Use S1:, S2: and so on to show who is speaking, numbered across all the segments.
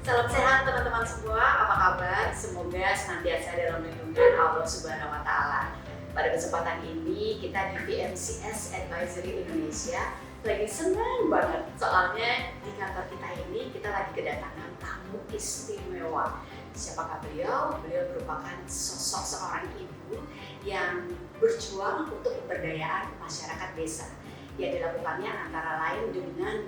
S1: Salam sehat teman-teman semua, apa kabar? Semoga senantiasa dalam lindungan Allah Subhanahu wa Ta'ala. Pada kesempatan ini kita di PMCS Advisory Indonesia lagi senang banget soalnya di kantor kita ini kita lagi kedatangan tamu istimewa. Siapakah beliau? Beliau merupakan sosok seorang ibu yang berjuang untuk pemberdayaan masyarakat desa. Yang dilakukannya antara lain dengan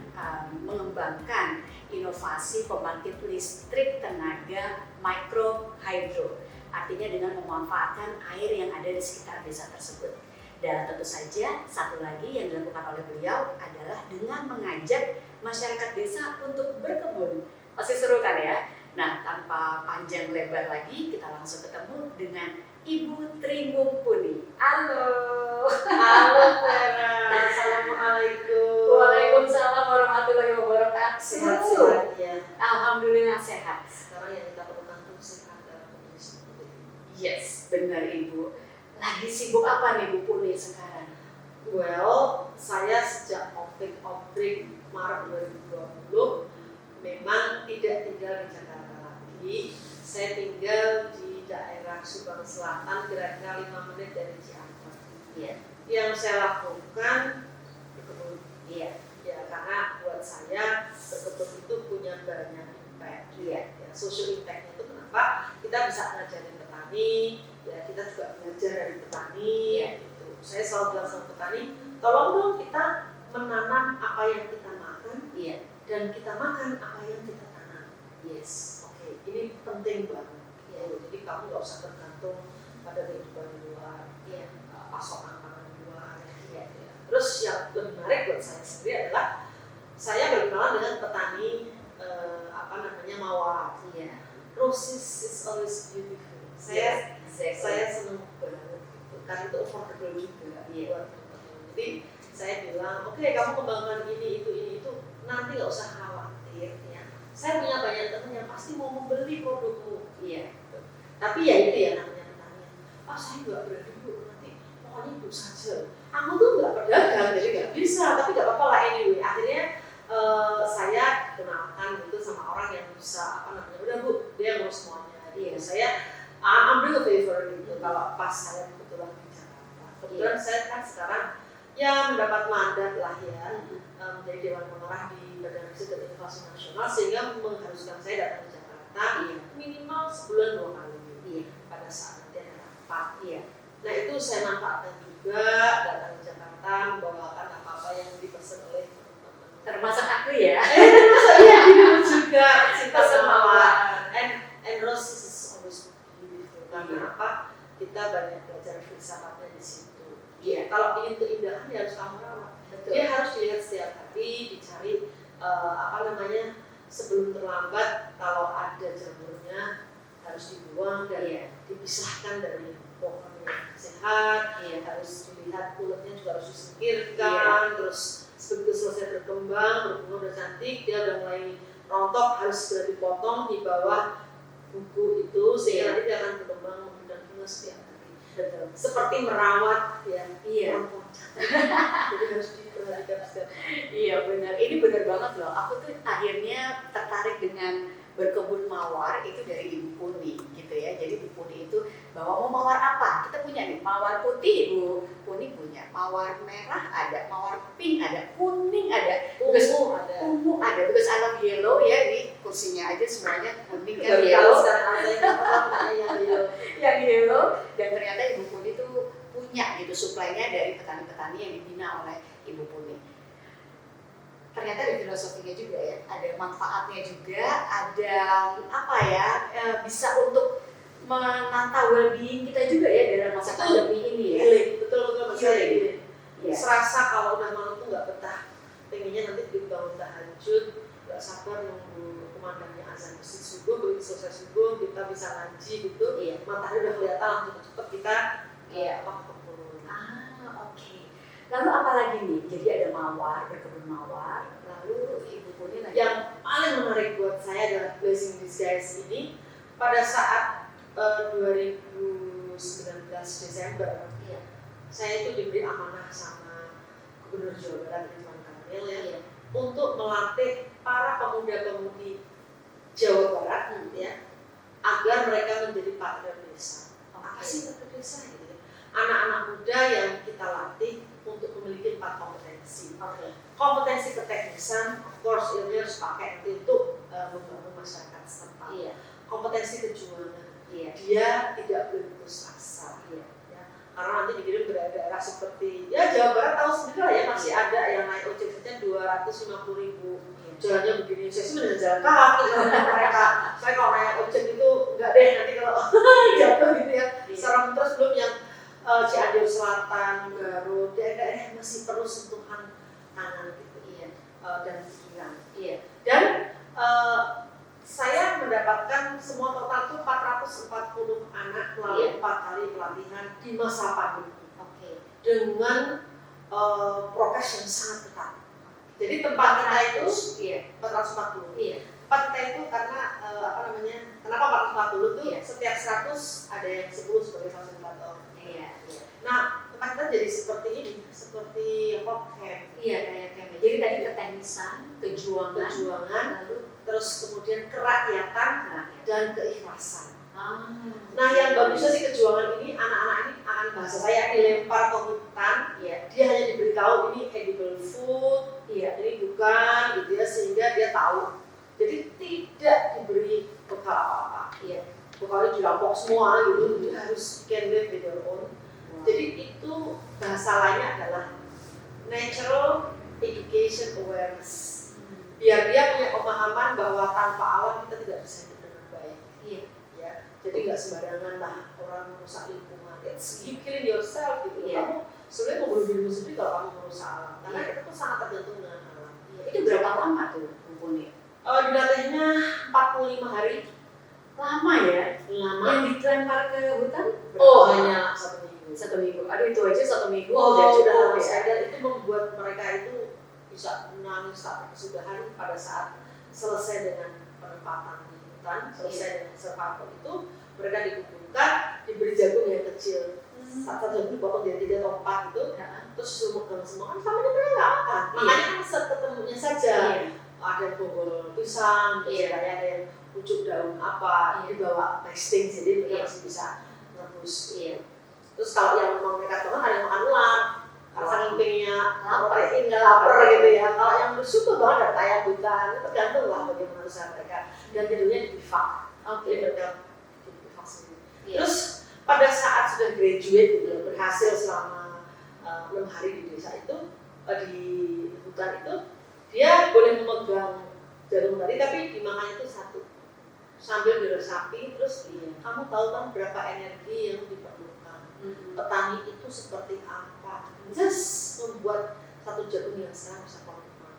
S1: mengembangkan inovasi pembangkit listrik tenaga mikro hydro, artinya dengan memanfaatkan air yang ada di sekitar desa tersebut. Dan tentu saja satu lagi yang dilakukan oleh beliau adalah dengan mengajak masyarakat desa untuk berkebun. Pasti seru kan ya? Nah, tanpa panjang lebar lagi, kita langsung ketemu dengan Ibu Tri Mumpuni. Halo.
S2: Halo Vera. Assalamualaikum.
S1: Waalaikumsalam warahmatullahi wabarakatuh.
S2: Sehat-sehat ya.
S1: Alhamdulillah sehat.
S2: Sekarang yang kita perlukan tuh sehat dalam kondisi seperti ini.
S1: Yes, benar Ibu. Lagi sibuk apa nih Bu Puni sekarang?
S2: Well, saya sejak outbreak Maret 2020 memang tidak tinggal di Jakarta lagi. Saya tinggal di daerah Subang Selatan, kira-kira 5 menit dari Ciampar.
S1: Iya.
S2: Yang saya lakukan berkebun.
S1: Iya.
S2: Ya, karena buat saya berkebun itu punya banyak impact.
S1: Iya.
S2: Ya, social impact itu kenapa? Kita bisa ngajarin petani, ya kita juga belajar dari petani.
S1: Iya.
S2: Gitu. Saya selalu bilang sama petani, tolong dong kita menanam apa yang kita makan,
S1: Iya.
S2: dan kita makan apa yang kita tanam.
S1: Yes.
S2: Oke, ini penting banget.
S1: Iya.
S2: Jadi kamu nggak usah bergantung pada kehidupan di luar,
S1: Iya.
S2: pasokan pangan di luar.
S1: Iya.
S2: Ya. Terus yang lebih menarik buat saya sendiri adalah saya berkenalan dengan petani mawar.
S1: Iya.
S2: Roses is always beautiful. Saya senang banget gitu. Karena itu affordable juga buat teman-teman. Jadi saya bilang, oke, kamu kembangkan ini itu, nanti nggak usah khawatir ya. Saya punya banyak teman yang pasti mau membeli produkmu.
S1: Iya.
S2: Tapi ya itu ya namanya petani. Saya nggak berani Bu, nanti pokoknya itu saja. Aku tuh nggak pedagang, jadi nggak bisa. Tapi nggak apa-apa lah anyway. Akhirnya saya kenalkan gitu sama orang yang bisa udah Bu, dia yang ngurus semuanya. Iya. Saya ambil a favor gitu. Kalau pas saya kebetulan di Jakarta. Kebetulan saya kan sekarang ya mendapat mandat lah ya menjadi Dewan Pengarah di Badan Riset dan Inovasi Nasional, sehingga mengharuskan saya datang ke Jakarta minimal sebulan 2 kali pada saat nanti ada rapat. Nah itu saya manfaatkan juga datang ke Jakarta, membawakan apa-apa yang dipesan oleh teman-teman.
S1: Termasuk aku ya.
S2: Iya gitu juga cinta mawar. And roses is always beautiful. Karena apa? Kita banyak belajar filsafatnya di situ.
S1: Iya.
S2: Kalau ingin keindahan ya harus kamu rawat.
S1: Betul.
S2: Dia harus dilihat setiap hari, dicari sebelum terlambat. Kalau ada jamurnya harus dibuang dan dipisahkan dari pohon yang sehat. Harus dilihat kulitnya juga harus disingkirkan. Terus begitu selesai berkembang, berbunga udah cantik, dia udah mulai rontok, harus segera dipotong di bawah buku itu sehingga nanti dia akan berkembang dan bunga setiap hari. Betul. Seperti merawat perempuan. Jadi harus diperhatikan setiap hari.
S1: Iya benar, ini benar banget loh. Aku tuh akhirnya tertarik dengan berkebun mawar itu dari Ibu Puni gitu ya. Jadi Ibu Puni itu bawa mau mawar apa? Kita punya nih mawar putih, Ibu Puni punya, mawar merah ada, mawar pink ada, kuning ada, ungu ada. Because I love yellow ya, di kursinya aja semuanya kuning kan yellow. Yang yellow. Dan ternyata Ibu Puni tuh punya gitu suplainya dari petani-petani yang dibina oleh Ibu Puni. Ternyata ada filosofinya juga ya, ada manfaatnya juga, ada bisa untuk menata well-being kita juga ya dalam masa pandemi ini ya.
S2: Betul sekali. Serasa kalau udah malam tuh nggak betah, pengennya nanti dibangun tahajud, nggak sabar nunggu kumandangnya azan masjid subuh, begitu selesai subuh kita bisa ngaji gitu. Matahari udah kelihatan langsung cepet kita kebun.
S1: Oke. Lalu apa lagi nih? Jadi ada mawar, berkebun mawar. Lalu Ibu Puni lagi.
S2: Yang paling menarik buat saya adalah blessing disguise ini pada saat 2019 Desember. Saya itu diberi amanah sama Gubernur Jawa Barat Ridwan Kamil untuk melatih para pemuda-pemudi Jawa Barat ya, agar mereka menjadi partner desa. Apa sih partner desa gitu ya? Anak-anak muda yang kita latih untuk memiliki 4 kompetensi. Kompetensi keteknisan, of course ini harus pakai nanti untuk membangun masyarakat setempat. Kompetensi kejuangan, dia tidak boleh putus asa. Ya. Karena nanti dikirim ke daerah seperti ya Jawa Barat tahu sendiri lah ya, masih ada yang naik ojek saja 250.000. Jalannya begini, saya sih mending jalan kaki kalau mereka. Saya kalau naik ojek itu enggak deh, nanti kalau jatuh gitu ya. Serem. Terus belum yang Cianjur Selatan, Garut, daerah-daerah masih perlu sentuhan tangan gitu, dan pikiran. Dan saya mendapatkan semua total itu 440 anak melalui 4 kali pelatihan di masa pandemi. Dengan prokes yang sangat ketat. Jadi tempat kita itu 440. Tempat kita itu karena kenapa 440 itu setiap 100 ada yang 10 sebagai fasilitator. Nah, tempat kita jadi seperti ini, seperti camp.
S1: Kayak camp. Jadi tadi keteknisan, kejuangan, lalu
S2: terus kemudian kerakyatan dan keikhlasan. Nah, yang bagusnya sih kejuangan ini, anak-anak ini akan bahasa saya dilempar ke hutan, dia hanya diberitahu ini edible food, ini bukan, gitu ya, sehingga dia tahu. Jadi tidak diberi bekal apa-apa. Bekalnya dirampok semua gitu, dia harus can live with their own. Jadi itu bahasa lainnya adalah natural education awareness. Biar dia punya pemahaman bahwa tanpa alam kita tidak bisa hidup dengan baik. Ya, jadi nggak sembarangan lah orang merusak lingkungan. It's you killing yourself gitu. Kamu sebenarnya membunuh dirimu sendiri kalau kamu merusak alam. Karena kita tuh sangat tergantung dengan alam.
S1: Itu berapa lama tuh kumpulnya?
S2: Dilatihnya 45 hari.
S1: Lama ya?
S2: Lama.
S1: Yang dilempar ke hutan?
S2: Hanya 1 minggu.
S1: 1 minggu. Aduh itu aja 1 minggu
S2: udah
S1: cukup
S2: ya. Dan itu membuat mereka itu bisa menangis sampai kesudahan pada saat selesai dengan penempatan di hutan, selesai dengan survival itu, mereka dikumpulkan, diberi jagung yang kecil. Satu jagung dipotong jadi 3 atau 4 itu, terus suruh megang semua, kan sama dia mereka nggak makan. Makanya kan ketemunya saja. Ada yang bonggol pisang, ada yang pucuk daun apa, dibawa nesting, jadi mereka masih bisa ngebus. Terus kalau yang memang mereka banget ada yang makan ular, karena saking pengennya protein nggak lapar gitu ya. Kalau yang bersyukur banget ada kayak hutan, itu tergantung lah bagaimana usaha mereka. Dan tidurnya di bivak, jadi mereka di bivak sendiri. Terus pada saat sudah graduate gitu, berhasil selama 6 hari di desa itu, di hutan itu, dia boleh memegang jarum tadi, tapi dimakannya itu 1 sambil diresapi. Terus kamu tahu kan berapa energi yang diperlukan. Petani itu seperti apa? Just membuat 1 jagung yang sekarang bisa kamu makan.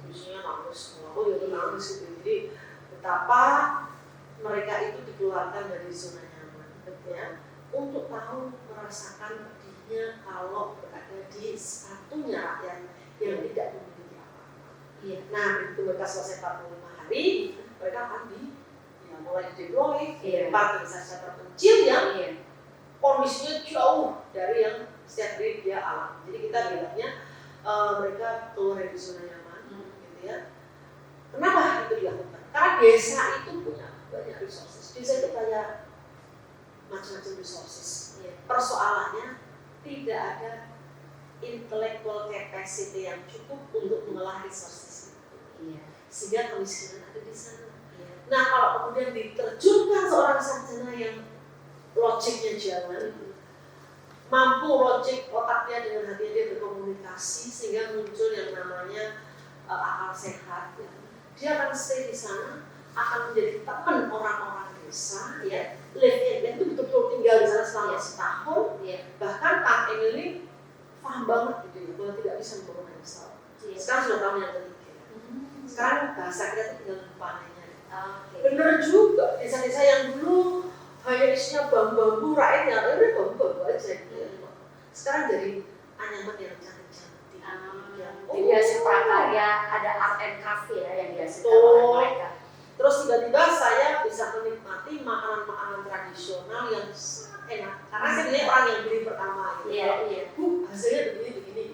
S2: Biasanya nangis, nangis gitu. Jadi betapa mereka itu dikeluarkan dari zona nyaman, ya, untuk tahu merasakan pedihnya kalau berada di sepatunya rakyat yang tidak memiliki apa-apa. Nah, begitu mereka selesai 45 hari, mereka akan mulai deploy ke desa terpencil yang kondisinya jauh dari yang setiap hari dia alami. Jadi kita bilangnya mereka keluar dari zona nyaman, gitu ya. Kenapa itu dilakukan? Karena desa itu punya banyak resources. Desa itu kayak macam-macam resources. Persoalannya tidak ada intellectual capacity yang cukup untuk mengolah resources itu. Sehingga kemiskinan ada di sana. Nah, kalau kemudian diterjunkan seorang sarjana yang logiknya jalan, mampu logik otaknya dengan hati dia berkomunikasi sehingga muncul yang namanya akal sehat. Dia akan stay di sana, akan menjadi teman orang-orang desa, ya. Live itu betul-betul tinggal di sana selama setahun. Bahkan Kang Emil ini paham banget gitu ya, bahwa tidak bisa membangun Excel. Sekarang sudah tahun yang ketiga. Sekarang bahasa kita itu tinggal panennya. Bener juga, desa-desa yang dulu hanya isinya bambu-bambu, rakyatnya udah bambu-bambu aja gitu. Sekarang jadi anyaman yang cantik-cantik.
S1: Jadi hasil prakarya, ada art and craft ya yang dihasilkan oleh mereka.
S2: Terus tiba-tiba saya bisa menikmati makanan-makanan tradisional yang sangat enak. Karena saya bilang orang yang beli pertama gitu. Hasilnya begini-begini.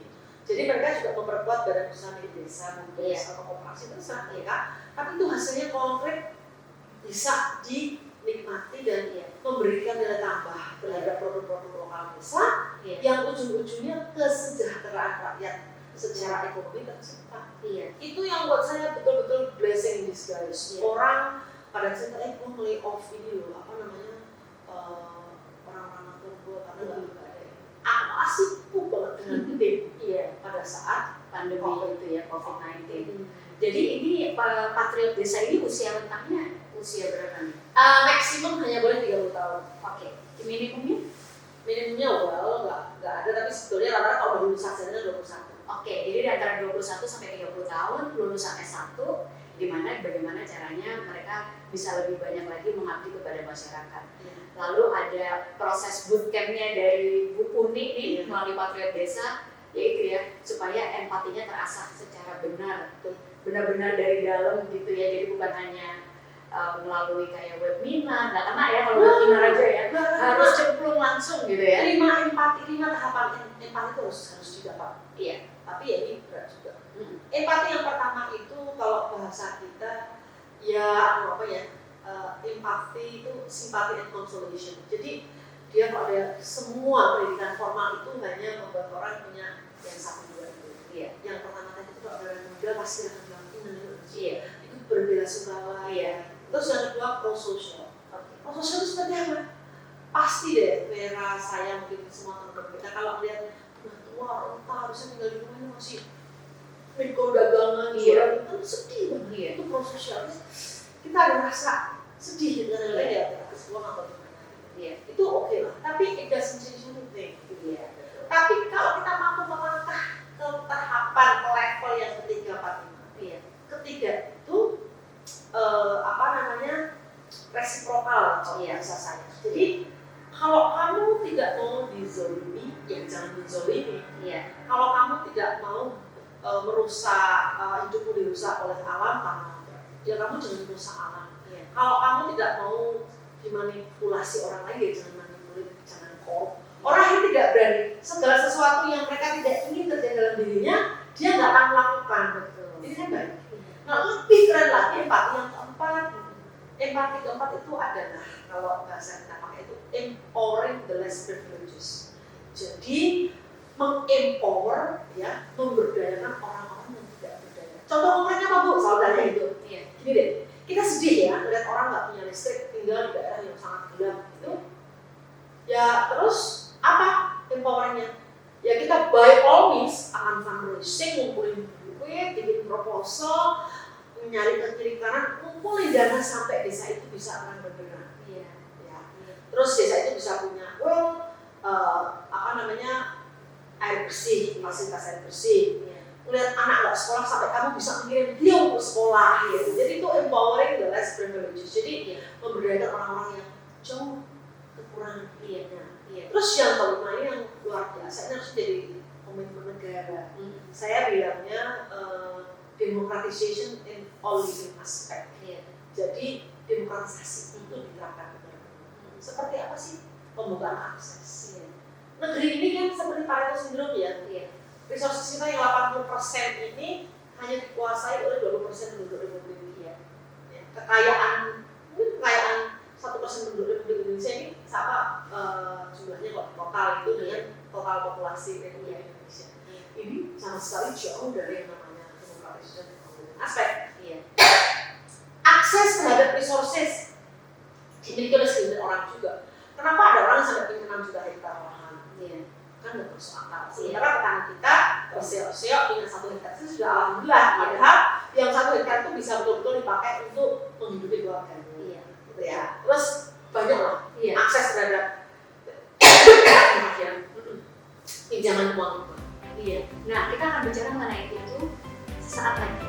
S2: Jadi Jadi mereka juga memperkuat badan usaha milik desa,
S1: Iya.
S2: atau koperasi terserah mereka. Tapi itu hasilnya konkret bisa dinikmati dan memberikan nilai tambah terhadap produk-produk lokal desa
S1: Iya.
S2: yang ujung-ujungnya kesejahteraan rakyat secara ekonomi tercipta.
S1: Iya.
S2: Itu yang buat saya betul-betul blessing in disguise.
S1: Iya.
S2: Orang pada cerita gue lay off ini loh, apa namanya, orang-orang kantor gue karena nggak ada ini. Aku sibuk banget dengan tim pada saat
S1: Pandemi itu ya, COVID-19. Jadi ini Patriot Desa ini usia rentangnya usia berapa nih?
S2: maksimum hanya boleh 30 tahun.
S1: Oke. Minimumnya?
S2: Minimumnya nggak ada, tapi sebetulnya rata-rata kalau lulus sarjana 21.
S1: Oke, jadi di antara 21 sampai 30 tahun lulusan S1, di mana bagaimana caranya mereka bisa lebih banyak lagi mengabdi kepada masyarakat. Lalu ada proses bootcampnya dari Bu Uni nih melalui Patriot Desa, yaitu ya supaya empatinya terasah secara benar-benar dari dalam gitu ya. Jadi bukan hanya melalui kayak webinar, nggak kena ya kalau webinar aja ya, harus cemplung langsung gitu ya.
S2: 5 tahapan empati itu harus didapat.
S1: Iya.
S2: Tapi ya ini berat juga. Empati yang pertama itu kalau bahasa kita ya empati itu simpati and consolation. Jadi dia kalau ada semua pendidikan formal itu hanya membuat orang punya yang satu dua itu.
S1: Iya.
S2: Yang pertama tadi itu kalau ada muda pasti akan bilang
S1: Iya.
S2: itu berbela-sungkawa.
S1: Iya.
S2: Terus yang kedua pro-sosial. Pro-sosial itu seperti apa? Pasti deh, Vera, saya mungkin semua teman-teman kita kalau lihat wah, entah harusnya tinggal di rumah ini masih mikro dagangan, jualan itu sedih banget.
S1: Iya.
S2: Itu pro-sosial. Kita ada rasa sedih gitu kan, ya kita keseluruhan atau gimana.
S1: Iya.
S2: Itu oke lah. Tapi it doesn't change anything.
S1: Iya.
S2: Tapi kalau kita mampu melangkah ke tahapan level yang ketiga, 4, 5.
S1: Iya.
S2: Ketiga itu resiprokal kalau bahasa saya. Jadi kalau kamu tidak mau dizolimi, ya jangan dizolimi.
S1: Iya.
S2: Kalau kamu tidak mau merusak hidupmu dirusak oleh alam, ya kamu jangan merusak alam.
S1: Iya.
S2: Kalau kamu tidak mau dimanipulasi orang lain, ya jangan manipulasi, jangan korup. Orang yang tidak berani segala sesuatu yang mereka tidak ingin terjadi dalam dirinya, dia nggak akan melakukan.
S1: Betul.
S2: Ini kan baik. Nah, lebih keren lagi empati yang keempat. Empati keempat itu adalah kalau bahasa kita pakai itu empowering the less privileges. Jadi mengempower ya, memberdayakan orang-orang yang tidak berdaya. Contoh konkretnya apa Bu? Saudaranya itu.
S1: Iya.
S2: Gini deh, kita sedih ya melihat orang nggak punya listrik, tinggal di daerah yang sangat gelap gitu. Ya terus apa empoweringnya? Ya kita by all means akan fundraising, ngumpulin duit, bikin proposal, nyari ke kiri kanan, kumpulin dana sampai desa itu bisa akan bergerak.
S1: Iya.
S2: Ya. Terus desa itu bisa punya air bersih, fasilitas air bersih.
S1: Iya.
S2: Melihat anak nggak sekolah sampai kamu bisa mengirim dia ke sekolah gitu. Jadi itu empowering the less privileged. Jadi memberdayakan orang-orang yang jauh kekurangan.
S1: Iya. Iya.
S2: Terus yang kelima ini yang luar biasa, ini harus jadi komitmen negara. Saya bilangnya democratization in all living aspect.
S1: Iya.
S2: Jadi demokratisasi itu diterapkan benar-benar. Seperti apa sih pembukaan akses?
S1: Iya.
S2: Negeri ini kan seperti Pareto syndrome ya.
S1: Iya.
S2: Resources kita yang 80% ini hanya dikuasai oleh 20% penduduk Republik Indonesia. Ya, kekayaan 1% penduduk Republik Indonesia ini sama jumlahnya kok total itu dengan total populasi Republik Indonesia. Ini sama sekali jauh dari yang namanya demokratisasi dan aspek.
S1: Iya.
S2: Akses terhadap resources dimiliki oleh segelintir orang juga. Kenapa ada orang yang sampai punya 6 juta hektar lahan?
S1: Iya.
S2: Kan nggak masuk akal. Sementara petani kita terseok-seok punya 1 hektar itu sudah alhamdulillah. Padahal yang 1 hektar itu bisa betul-betul dipakai untuk menghidupi keluarga.
S1: Iya.
S2: Gitu ya. Terus banyak lah akses terhadap pinjaman uang.
S1: Iya. Nah, kita akan bicara mengenai itu sesaat lagi.